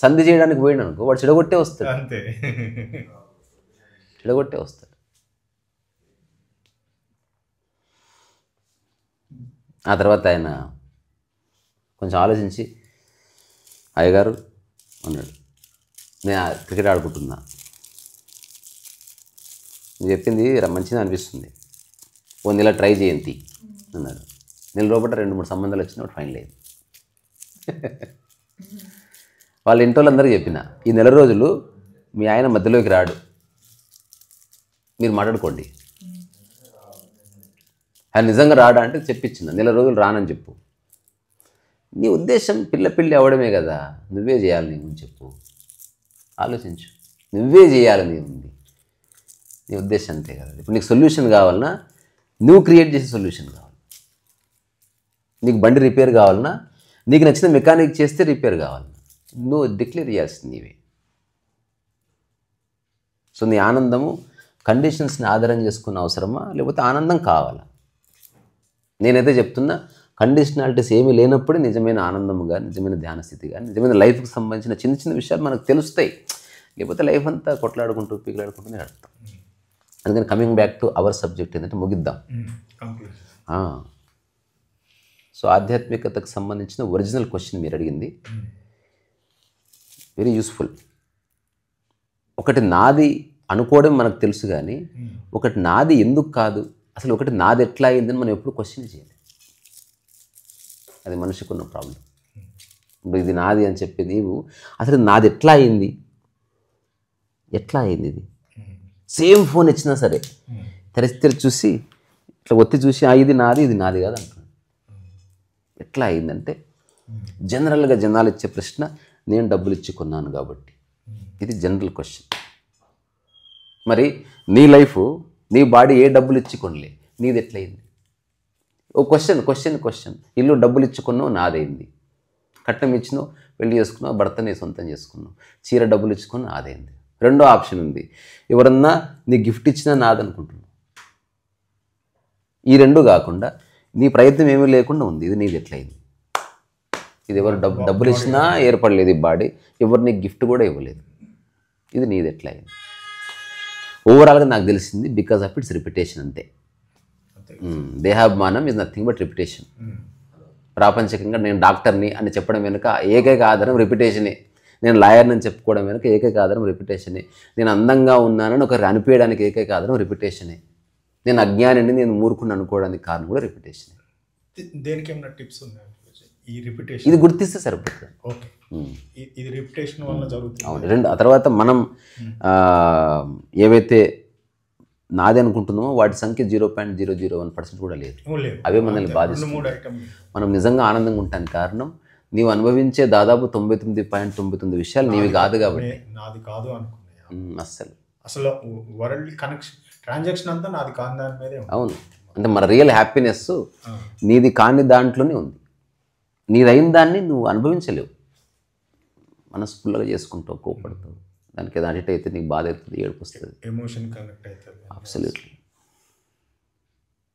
సంధి చేయడానికి పోయినా అనుకో, వాడు చెడగొట్టే వస్తాడు. ఆ తర్వాత ఆయన కొంచెం ఆలోచించి, అయ్యగారు అన్నాడు, నేను క్రికెట్ ఆడుకుంటున్నా, నువ్వు చెప్పింది మంచిగా అనిపిస్తుంది, ఓ నెల ట్రై చేయండి అన్నారు. నెల లోపల 2-3 సంబంధాలు వచ్చినప్పుడు ఫైనల్ అయింది. వాళ్ళ ఇంట్లో వాళ్ళందరికీ చెప్పిన, ఈ నెల రోజులు మీ ఆయన మధ్యలోకి రాడు, మీరు మాట్లాడుకోండి. ఆయన నిజంగా రాడా అంటే చెప్పించిన, నెల రోజులు రానని చెప్పు. నీ ఉద్దేశం పిల్లి అవ్వడమే కదా, నువ్వే చేయాలి నీ గురించి చెప్పు, ఆలోచించు, నువ్వే చేయాలని ఉంది నీ ఉద్దేశం, అంతే కదా. ఇప్పుడు నీకు సొల్యూషన్ కావాలన్నా నువ్వు క్రియేట్ చేసే సొల్యూషన్ కావాలి. నీకు బండి రిపేర్ కావాలన్నా నీకు నచ్చిన మెకానిక్ చేస్తే రిపేర్ కావాలన్నా నువ్వు డిక్లేర్ చేయాల్సింది నీవే. సో నీ ఆనందము కండిషన్స్ని ఆధారం చేసుకున్న అవసరమా, లేకపోతే ఆనందం కావాలా? నేనైతే చెప్తున్నా, కండిషనాలిటీస్ ఏమీ లేనప్పుడే నిజమైన ఆనందము కానీ, నిజమైన ధ్యాన స్థితి కానీ, నిజమైన లైఫ్కి సంబంధించిన చిన్న చిన్న విషయాలు మనకు తెలుస్తాయి. లేకపోతే లైఫ్ అంతా కొట్లాడుకుంటూ పీకలాడుకుంటూనే గడుపుతాం. అందుకని coming back to our subject ఏంటంటే ముగిద్దాం. సో ఆధ్యాత్మికతకు సంబంధించిన ఒరిజినల్ క్వశ్చన్ మీరు అడిగింది వెరీ యూస్ఫుల్. ఒకటి నాది అనుకోవడం మనకు తెలుసు, కానీ ఒకటి నాది ఎందుకు కాదు, అసలు ఒకటి నాది ఎట్లా అయిందని మనం ఎప్పుడు క్వశ్చన్ చేయాలి. అది మనిషికి ఉన్న ప్రాబ్లం. ఇప్పుడు ఇది నాది అని చెప్పి నీవు అసలు నాది ఎట్లా అయింది ఇది సేమ్ ఫోన్ ఇచ్చినా సరే తెరిచి చూసి ఇట్లా ఒత్తి చూసి ఇది నాది కాదు అంటున్నాడు. ఎట్లా అయిందంటే జనరల్గా జనాలు ఇచ్చే ప్రశ్న, నేను డబ్బులు ఇచ్చి కొన్నాను కాబట్టి. ఇది జనరల్ క్వశ్చన్. మరి నీ లైఫ్, నీ బాడీ ఏ డబ్బులు ఇచ్చి కొనలే, నీది ఎట్లయింది? ఓ క్వశ్చన్. ఇల్లు డబ్బులు ఇచ్చుకున్నావు, నాదైంది. కట్నం ఇచ్చినావు, పెళ్లి చేసుకున్నావు, భర్తని సొంతం చేసుకున్నావు. చీర డబ్బులు ఇచ్చుకున్నావు, నాదైంది. రెండో ఆప్షన్ ఉంది, ఎవరన్నా నీ గిఫ్ట్ ఇచ్చినా నాదనుకుంటున్నావు. ఈ రెండు కాకుండా నీ ప్రయత్నం ఏమీ లేకుండా ఉంది, ఇది నీది ఎట్లయింది? ఇది ఎవరు డబ్బులు ఇచ్చినా ఏర్పడలేదు ఈ బాడీ, ఎవరు నీకు గిఫ్ట్ కూడా ఇవ్వలేదు, ఇది నీది ఎట్లయింది? ఓవరాల్గా నాకు తెలిసింది బికాస్ ఆఫ్ ఇట్స్ రిపిటేషన్, అంతే. దేహాభిమానం ఇస్ నథింగ్ బట్ రిపిటేషన్. ప్రాపంచికంగా నేను డాక్టర్ని అని చెప్పడం వెనుక ఏకైక ఆధారం రిపిటేషనే. నేను లాయర్ని అని చెప్పుకోవడం వెనుక ఏకైక ఆధారం రిపిటేషనే. నేను అందంగా ఉన్నానని ఒకరు అనిపించడానికి ఏకైక ఆధారం రిపిటేషనే. నేను అజ్ఞానిని, నేను మూర్ఖుని అనుకోవడానికి కారణం కూడా రిపిటేషనే. దేనికి ఏమైనా టిప్స్ ఉన్నాయి? ఈ రిపిటేషన్ ఇది గుర్తిస్తే సరిపోతుంది. ఓకే, ఇది రిపిటేషన్ వల్ల జరుగుతుంది. అవును. రెండు ఆ తర్వాత మనం ఏవైతే నాది అనుకుంటున్నామో వాటి సంఖ్య 0.001% కూడా లేదు. అవే మనల్ని బాధిస్తుంది. మనం నిజంగా ఆనందంగా ఉంటానికి కారణం నీవు అనుభవించే దాదాపు 99.99 విషయాలు నీవి కాదు కాబట్టి. నాది కాదు అనుకున్నా అసలు వరల్డ్ కనెక్షన్ ట్రాన్సాక్షన్ అంతా నాది కాని దాని మీదే. అవును, అంటే మన రియల్ హ్యాపీనెస్ నీది కాని దాంట్లోనే ఉంది. నీదైన దాన్ని నువ్వు అనుభవించలేవు. మనస్ఫుల్గా చేసుకుంటావు, కోపడతావు, దానికి ఏదో అడిట్ అయితే నీకు బాధ అవుతుంది, ఏడుపు వస్తుంది, ఎమోషన్ కనెక్ట్ అవుతుంది. అబ్సల్యూట్లీ.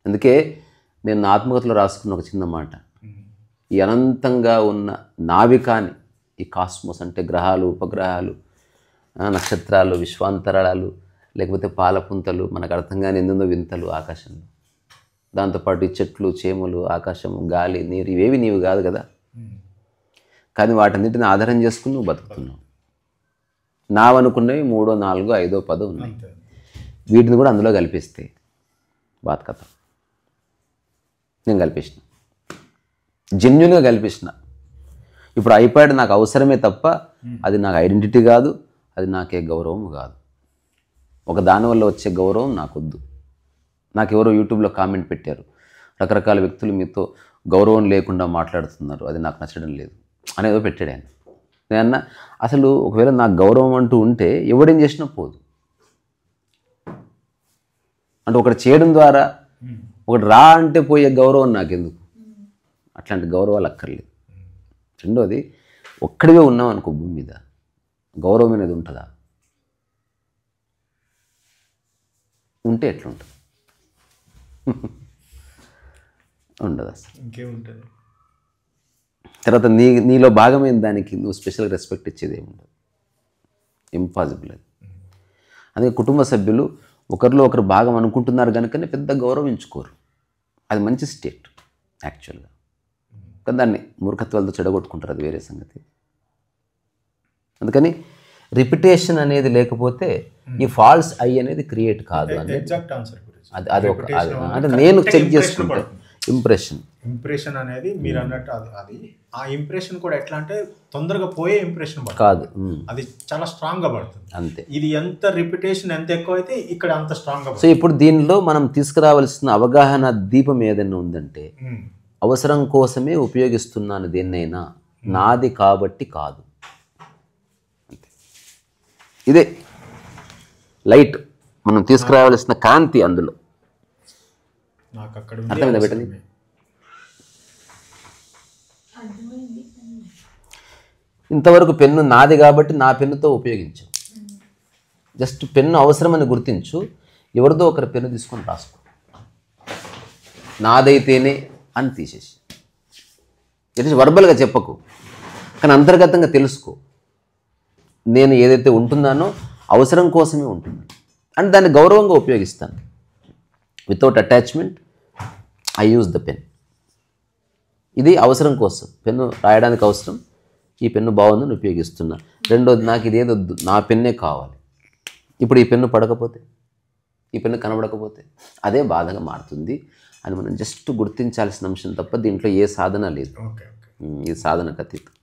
అందుకే నేను నా ఆత్మకథలో రాసుకున్న ఒక చిన్న మాట, ఈ అనంతంగా ఉన్న నావికాని, ఈ కాస్మోస్ అంటే గ్రహాలు, ఉపగ్రహాలు, నక్షత్రాలు, విశ్వాంతరాళాలు, లేకపోతే పాలపుంతలు, మనకు అర్థం కాని ఎన్నెన్నో వింతలు ఆకాశంలో, దాంతోపాటు ఈ చెట్లు, చేమలు, ఆకాశం, గాలి, నీరు, ఇవేవి నీవు కాదు కదా. కానీ వాటన్నిటిని ఆధారం చేసుకుని నువ్వు బతుకుతున్నావు. నావనుకున్నవి 3, 4, 5, 10 ఉన్నాయి. వీటిని కూడా అందులో కల్పిస్తే బాత్ కథ. నేను కల్పించిన, జెన్యున్గా కల్పించిన. ఇప్పుడు ఐప్యాడ్ నాకు అవసరమే తప్ప అది నాకు ఐడెంటిటీ కాదు, అది నాకే గౌరవం కాదు. ఒక దానివల్ల వచ్చే గౌరవం నాకొద్దు. నాకు ఎవరో యూట్యూబ్లో కామెంట్ పెట్టారు, రకరకాల వ్యక్తులు మీతో గౌరవం లేకుండా మాట్లాడుతున్నారు, అది నాకు నచ్చడం లేదు అనేదో పెట్టాడు ఆయన. నేనన్నా అసలు ఒకవేళ నాకు గౌరవం అంటూ ఉంటే ఎవడేం చేసినా పోదు. అంటే ఒకటి చేయడం ద్వారా ఒకటి రా అంటే పోయే గౌరవం నాకెందుకు? అట్లాంటి గౌరవాలు అక్కర్లేదు. రెండోది, ఒక్కడివే ఉన్నాం అనుకో భూమి మీద, గౌరవం అనేది ఉంటుందా? ఉంటే ఎట్లుంటుంది? ఉండదు అసలు. ఇంకేముంటుంది? తర్వాత నీలో భాగమైన దానికి నువ్వు స్పెషల్ రెస్పెక్ట్ ఇచ్చేది ఏముండదు. ఇంపాసిబుల్ అది. అందుకే కుటుంబ సభ్యులు ఒకరిలో ఒకరు భాగం అనుకుంటున్నారు కనుకనే పెద్ద గౌరవించుకోరు. అది మంచి స్టేట్ యాక్చువల్గా. కానీ దాన్ని మూర్ఖత్వాలతో చెడగొట్టుకుంటారు, అది వేరే సంగతి. అందుకని రిపిటేషన్ అనేది లేకపోతే ఈ ఫాల్స్ ఐ అనేది క్రియేట్ కాదు అనేది ఎగ్జాక్ట్ ఆన్సర్ గురించి అది ఒక అంటే నేను చెక్ చేసుకుంటాను. ఇంప్రెషన్ అనేది మీరు అన్నట్టు అది ఆ ఇంప్రెషన్ కూడా ఎట్లా అంటే తొందరగా పోయే ఇంప్రెషన్ కాదు, అది చాలా స్ట్రాంగ్ గా పడుతుంది అంతే. ఇది ఎంత రిపిటేషన్ ఎంత ఎక్కువ అయితే ఇక్కడ అంత స్ట్రాంగ్ గా. సో ఇప్పుడు దీనిలో మనం తీసుకురావాల్సిన అవగాహన దీపం ఏదైనా ఉందంటే అవసరం కోసమే ఉపయోగిస్తున్నాను దేన్నైనా, నాది కాబట్టి కాదు. ఇదే లైట్ మనం తీసుకురావాల్సిన కాంతి అందులో. నాకు అక్కడ అర్థమైందా పెట్టండి? ఇంతవరకు పెన్ను నాది కాబట్టి నా పెన్నుతో ఉపయోగించు. జస్ట్ పెన్ను అవసరమని గుర్తించు, ఎవరిదో ఒకరి పెన్ను తీసుకొని రాసుకో. నాదైతేనే అని తీసేసి ఇట్ ఈస్ వర్బల్గా చెప్పకు, కానీ అంతర్గతంగా తెలుసుకో. నేను ఏదైతే ఉంటున్నానో అవసరం కోసమే ఉంటున్నాను అని దాన్ని గౌరవంగా ఉపయోగిస్తాను. Without attachment I use the pen. ఇది అవసరం కోసం, పెన్ను రాయడానికి అవసరం, ఈ పెన్ను బాగుందని ఉపయోగిస్తున్నా. రెండోది, నాకు ఇదేదొద్దు, నా పెన్నే కావాలి. ఇప్పుడు ఈ పెన్ను పడకపోతే, ఈ పెన్ను కనబడకపోతే అదే బాధగా మారుతుంది అని మనం జస్ట్ గుర్తించాల్సిన అంశం తప్ప దీంట్లో ఏ సాధన లేదు. ఇది సాధనకు అతీతం.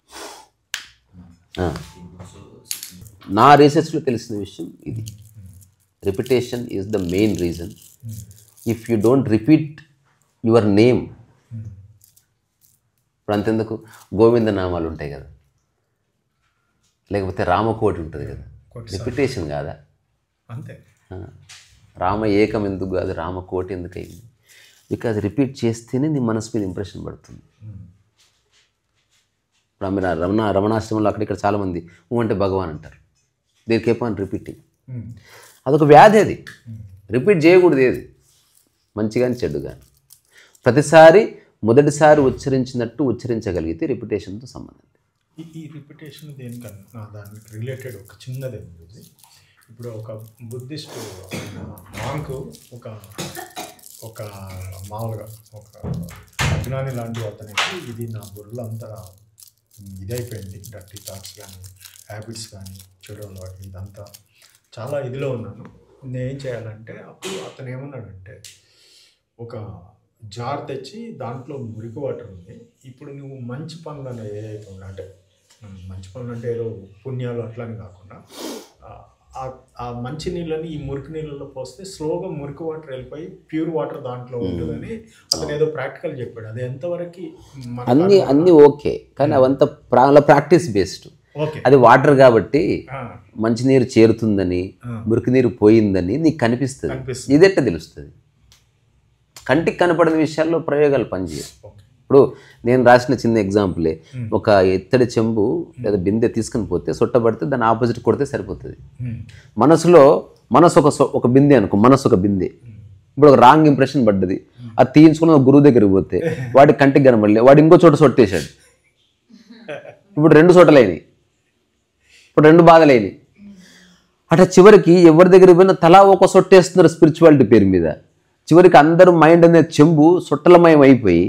నా రీసెర్చ్లో తెలిసిన విషయం ఇది. Repetition is the main reason. If you don't repeat your name, ఇప్పుడు అంతెందుకు గోవింద నామాలు ఉంటాయి కదా, లేకపోతే రామకోటి ఉంటుంది కదా, రిపిటేషన్ కాదా? అంతే. రామ ఏకం ఎందుకు కాదు, రామకోటి ఎందుకు అయింది? బికాజ్ రిపీట్ చేస్తేనే నీ మనసు మీద ఇంప్రెషన్ పడుతుంది. రమణాశ్రమంలో అక్కడిక్కడ చాలామంది అంటే భగవాన్ అంటారు. There keep on repeating. అదొక వ్యాధి. అది రిపీట్ చేయకూడదు, ఏది మంచి కానీ చెడ్డు కానీ. ప్రతిసారి మొదటిసారి ఉచ్చరించినట్టు ఉచ్చరించగలిగితే రిపిటేషన్తో సంబంధం. ఈ రిపిటేషన్ దేనికన్నా దానికి రిలేటెడ్ ఒక చిన్నది ఉంది. ఇప్పుడు ఒక బుద్ధిస్ట్ మాంకు ఒక మామూలుగా ఒక అజ్ఞాని లాంటి అతనికి ఇది నా బుర్రలో అంతా ఇదైపోయింది, డర్టీ థాట్స్ కానీ హ్యాబిట్స్ కానీ చెడు అలవాటు ఇదంతా చాలా ఇదిలో ఉన్నాను, నేనేం చేయాలంటే అప్పుడు అతను ఏమన్నాడంటే ఒక జార్ తెచ్చి దాంట్లో మురికి వాటర్ ఉంది, ఇప్పుడు నువ్వు మంచి పనులు అనేవి ఏదైతే ఉన్నా అంటే మంచి పనులు అంటే ఏదో పుణ్యాలు అట్లని కాకుండా ఆ మంచి నీళ్ళని ఈ మురికి నీళ్ళలో పోస్తే స్లోగా మురికి వాటర్ వెళ్ళిపోయి ప్యూర్ వాటర్ దాంట్లో ఉంటుందని అతను ఏదో ప్రాక్టికల్ చెప్పాడు. అది ఎంతవరకు అన్నీ ఓకే, కానీ అవంతా ప్రాక్టీస్ బేస్డ్. అది వాటర్ కాబట్టి మంచినీరు చేరుతుందని మురికి నీరు పోయిందని నీకు కనిపిస్తుంది. ఇదెట్ట తెలుస్తుంది? కంటికి కనపడిన విషయాల్లో ప్రయోగాలు పనిచేయవు. ఇప్పుడు నేను రాసిన చిన్న ఎగ్జాంపులే, ఒక ఎత్తడి చెంబు లేదా బిందె తీసుకుని పోతే సొట్టబడితే దాన్ని ఆపోజిట్ కొడితే సరిపోతుంది. మనసు ఒక బిందె అనుకో, మనసు ఒక బిందె. ఇప్పుడు ఒక రాంగ్ ఇంప్రెషన్ పడ్డది, అది తీయించుకుని ఒక గురువు దగ్గరికి పోతే వాడి కంటికి కనబడలే, వాడు ఇంకో చోట సొట్టేశాడు. ఇప్పుడు 2 చోటలైనవి, ఇప్పుడు 2 బాధలైనవి. అట్లా చివరికి ఎవరి దగ్గరికి పోయినా తలా ఒక సొట్టేస్తున్నారు స్పిరిచువాలిటీ పేరు మీద. చివరికి అందరూ మైండ్ అనే చెంబు సొట్టలమయం అయిపోయి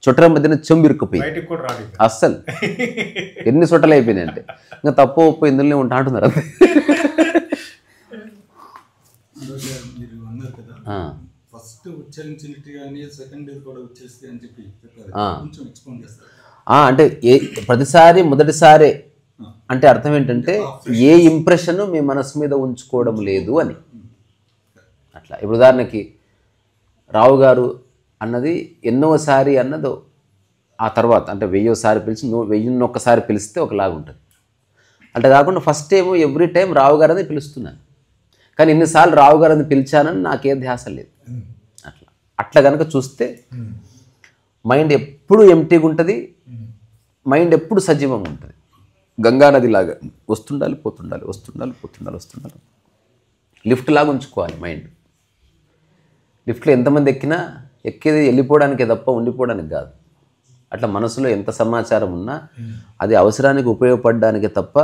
చుట్టల మధ్యన చెంబు ఇరుక్కుపోయి అస్సలు ఎన్ని సొట్టలు అయిపోయినాయి అంటే ఇంకా తప్పు ఒప్పు ఇందులోనే ఉంటా అంటున్నారు. అంటే ప్రతిసారి మొదటిసారి అంటే అర్థం ఏంటంటే ఏ ఇంప్రెషన్ మీ మనసు మీద ఉంచుకోవడం లేదు అని. అట్లా ఇప్పుడు ఉదాహరణకి రావు గారు అన్నది ఎన్నోసారి అన్నదో ఆ తర్వాత అంటే 1000సారి పిలిచి 1001సారి పిలిస్తే ఒకలాగా ఉంటుంది. అంటే కాకుండా ఫస్ట్ ఏమో ఎవ్రీ టైం రావు గారు అని పిలుస్తున్నాను, కానీ ఎన్నిసార్లు రావు గారు అని పిలిచానని నాకే ధ్యాస లేదు. అట్లా కనుక చూస్తే మైండ్ ఎప్పుడు ఎంటీగా ఉంటుంది, మైండ్ ఎప్పుడు సజీవంగా ఉంటుంది. గంగానది లాగా వస్తుండాలి పోతుండాలి. లిఫ్ట్ లాగా ఉంచుకోవాలి మైండ్. లిఫ్ట్లో ఎంతమంది ఎక్కినా ఎక్కేది వెళ్ళిపోవడానికే తప్ప ఉండిపోవడానికి కాదు. అట్లా మనసులో ఎంత సమాచారం ఉన్నా అది అవసరానికి ఉపయోగపడడానికే తప్ప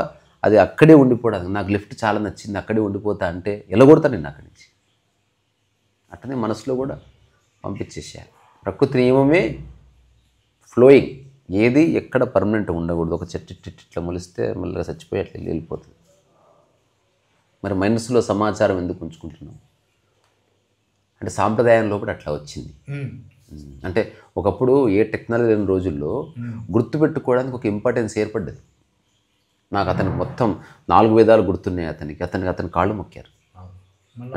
అది అక్కడే ఉండిపోవడానికి. నాకు లిఫ్ట్ చాలా నచ్చింది అక్కడే ఉండిపోతా అంటే ఎలగొడతాను నేను అక్కడి నుంచి. అట్లనే మనసులో కూడా పంపించేసేయాలి. ప్రకృతి నియమమే ఫ్లోయింగ్, ఏది ఎక్కడ పర్మనెంట్ ఉండకూడదు. ఒక చెట్టు ఇట్లా మొలిస్తే మళ్ళీ చచ్చిపోయి అట్లా వెళ్ళిపోతుంది. మరి మనసులో సమాచారం ఎందుకు ఉంచుకుంటున్నాం అంటే సాంప్రదాయం లోపల అట్లా వచ్చింది. అంటే ఒకప్పుడు ఏ టెక్నాలజీ లేని రోజుల్లో గుర్తుపెట్టుకోవడానికి ఒక ఇంపార్టెన్స్ ఏర్పడ్డది. నాకు అతనికి మొత్తం 4 వేదాలు గుర్తున్నాయి. అతని కాళ్ళు మొక్కారు.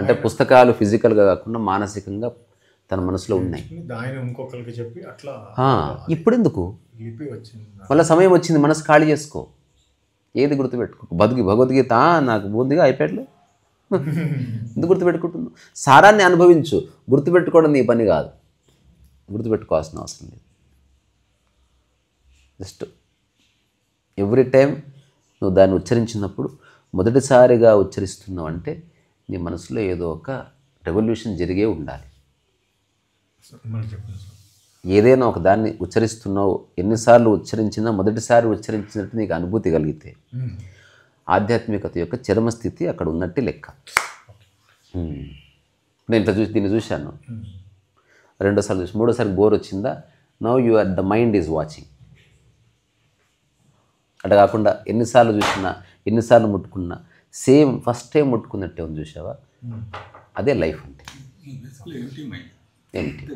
అంటే పుస్తకాలు ఫిజికల్గా కాకుండా మానసికంగా తన మనసులో ఉన్నాయి. ఆయన ఇంకొకరికి చెప్పి అట్లా ఇప్పుడు ఎందుకు లిపి వచ్చింది. మళ్ళీ సమయం వచ్చింది, మనసు ఖాళీ చేసుకో, ఏది గుర్తుపెట్టుకో. భగవద్గీత నాకు బూందిగా అయిపోయాడులే ఎందుకు గుర్తుపెట్టుకుంటున్నావు? సారాన్ని అనుభవించు, గుర్తుపెట్టుకోవడం నీ పని కాదు, గుర్తుపెట్టుకోవాల్సిన అవసరం లేదు. జస్ట్ ఎవ్రీ టైం నువ్వు దాన్ని ఉచ్చరించినప్పుడు మొదటిసారిగా ఉచ్చరిస్తున్నావు అంటే నీ మనసులో ఏదో ఒక రెవల్యూషన్ జరిగే ఉండాలి. ఏదైనా ఒక దాన్ని ఉచ్చరిస్తున్నావు, ఎన్నిసార్లు ఉచ్చరించినా మొదటిసారి ఉచ్చరించినట్టు నీకు అనుభూతి కలిగితే ఆధ్యాత్మికత యొక్క చరమస్థితి అక్కడ ఉన్నట్టు లెక్క. నేను ఇట్లా దీన్ని చూశాను, రెండోసారి చూసి మూడోసారి బోర్ వచ్చిందా, now you are the mind is watching. అట్లా కాకుండా ఎన్నిసార్లు చూసినా ఎన్నిసార్లు ముట్టుకున్నా సేమ్ ఫస్ట్ టైం ముట్టుకున్నట్టే ఉంది. చూసావా, అదే లైఫ్ అంటే. అంతే.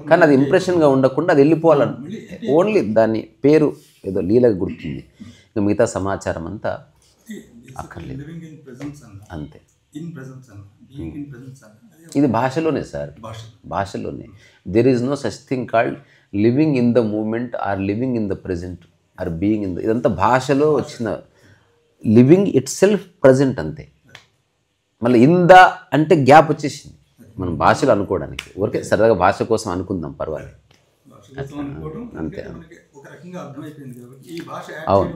కానీ అది ఇంప్రెషన్గా ఉండకుండా అది వెళ్ళిపోవాలని ఓన్లీ దాని పేరు ఏదో లీలకు గుర్తుంది, ఇంకా మిగతా సమాచారం అంతా అక్కర్లేదు. అంతే. ఇది భాషలోనే సార్, భాషలోనే. There is no such thing called living in the moment or living in the present or being in the, ఇదంతా భాషలో వచ్చిన లివింగ్ ఇట్ సెల్ఫ్ ప్రజెంట్ అంతే. మళ్ళీ ఇంద అంటే గ్యాప్ వచ్చేసింది మనం భాషలో అనుకోవడానికి. ఊరికే సరదాగా భాష కోసం అనుకుందాం, పర్వాలేదు. అంతే. అవును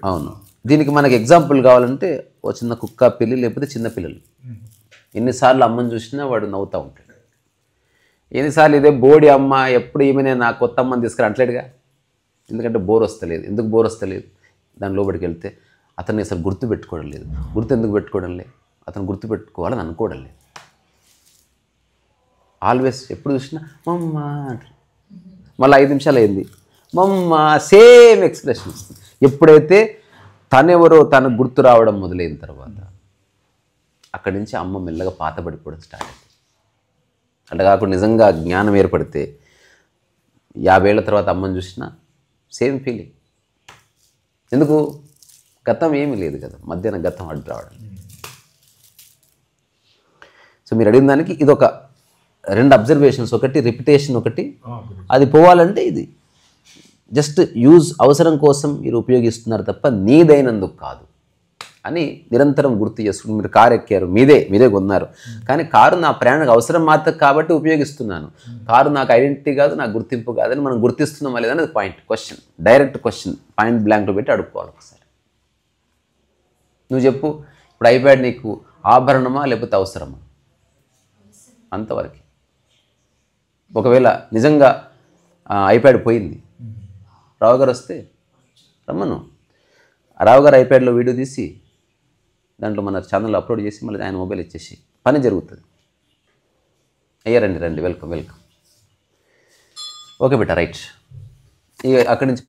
అవును. దీనికి మనకి ఎగ్జాంపుల్ కావాలంటే ఓ చిన్న కుక్క పిల్లి లేకపోతే చిన్న పిల్లలు ఎన్నిసార్లు అమ్మని చూసినా వాడు నవ్వుతూ ఉంటాడు. ఎన్నిసార్లు ఇదే బోడి అమ్మ ఎప్పుడు ఈమెనే నా కొత్త అమ్మని తీసుకురా అంటలేడుగా, ఎందుకంటే బోర్ వస్తలేదు. ఎందుకు బోర్ వస్తలేదు? దాని లోపలికి వెళ్తే అతన్ని అసలు గుర్తు పెట్టుకోవడం లేదు. గుర్తు ఎందుకు పెట్టుకోవడం లేదు? అతను గుర్తు పెట్టుకోవాలని అనుకోవడం లేదు. ఆల్వేస్ ఎప్పుడు చూసినా మమ్మ అంటారు. మళ్ళీ 5 నిమిషాలు అయింది మమ్మ, సేమ్ ఎక్స్ప్రెషన్. ఎప్పుడైతే తనెవరో తనకు గుర్తు రావడం మొదలైన తర్వాత అక్కడి నుంచి అమ్మ మెల్లగా పాతబడిపోవడం స్టార్ట్ అయింది. అట్లా కాకుండా నిజంగా జ్ఞానం ఏర్పడితే 50 ఏళ్ల తర్వాత అమ్మని చూసినా సేమ్ ఫీలింగ్. ఎందుకు? గతం ఏమీ లేదు కదా, మధ్యాహ్నం గతం అడ్డు రావడం. సో మీరు అడిగిన దానికి ఇదొక 2 అబ్జర్వేషన్స్, ఒకటి రిపిటేషన్, ఒకటి అది పోవాలంటే ఇది జస్ట్ యూజ్ అవసరం కోసం మీరు ఉపయోగిస్తున్నారు తప్ప నీదైనందుకు కాదు అని నిరంతరం గుర్తు చేసుకుని. మీరు కారు ఎక్కారు, మీరే కొన్నారు, కానీ కారు నా ప్రయాణానికి అవసరం మాత్రం కాబట్టి ఉపయోగిస్తున్నాను. కారు నాకు ఐడెంటిటీ కాదు, నాకు గుర్తింపు కాదని మనం గుర్తిస్తున్నామా లేదనేది point. Question, direct question, point బ్లాంక్లో పెట్టి అడుక్కోవాలి ఒకసారి. నువ్వు చెప్పు, ఇప్పుడు ఐప్యాడ్ నీకు ఆభరణమా లేకపోతే అవసరమా? అంతవరకు. ఒకవేళ నిజంగా ఐప్యాడ్ పోయింది, రావు గారు వస్తే రమ్మను, రావు గారు ఐప్యాడ్లో వీడియో తీసి దాంట్లో మన ఛానల్లో అప్లోడ్ చేసి మళ్ళీ ఆయన మొబైల్ ఇచ్చేసి పని జరుగుతుంది. అయ్యా రండి వెల్కమ్. ఓకే బేటా, రైట్. ఇక అక్కడి నుంచి